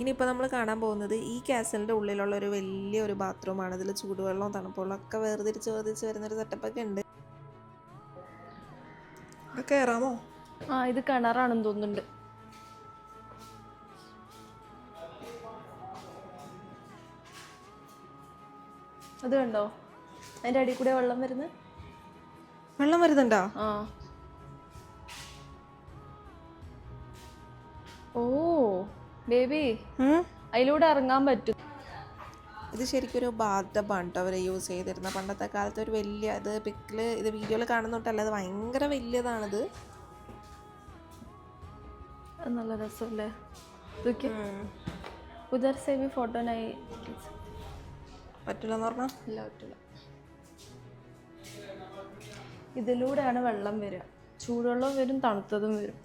ഇനിയിപ്പോൾ നമ്മൾ കാണാൻ പോകുന്നത് ഈ കാസലിൻ്റെ ഉള്ളിലുള്ള ഒരു വലിയൊരു ബാത്റൂമാണ്. ഇതിൽ ചൂടുവെള്ളവും തണുപ്പുവെള്ളവും ഒക്കെ വേർതിരിച്ച് വരുന്നൊരു സെറ്റപ്പൊക്കെ ഉണ്ട്. കയറാമോ? ഇത് കിണറാണെന്ന് തോന്നുന്നുണ്ട്. അത് കണ്ടോ, അതിൻ്റെ അടിയിൽ കൂടെ വെള്ളം വരുന്നുണ്ടോ? ഓ ബേബി, അതിലൂടെ ഇറങ്ങാൻ പറ്റും. ഇത് ശരിക്കും ഒരു ബാത്ടബാണ് കേട്ടോ അവർ യൂസ് ചെയ്തിരുന്ന പണ്ടത്തെ കാലത്ത്. ഒരു വലിയ ഇത് വീഡിയോയിൽ കാണുന്നോട്ടല്ല, അത് ഭയങ്കര വലിയതാണിത്. നല്ല രസമല്ലേ? ഉദർ സേവി ഫോട്ടോനായി പറ്റില്ലെന്ന് പറഞ്ഞാൽ ഇല്ല, പറ്റില്ല. ഇതിലൂടെയാണ് വെള്ളം വരിക. ചൂടുവെള്ളം വരും, തണുത്തതും വരും.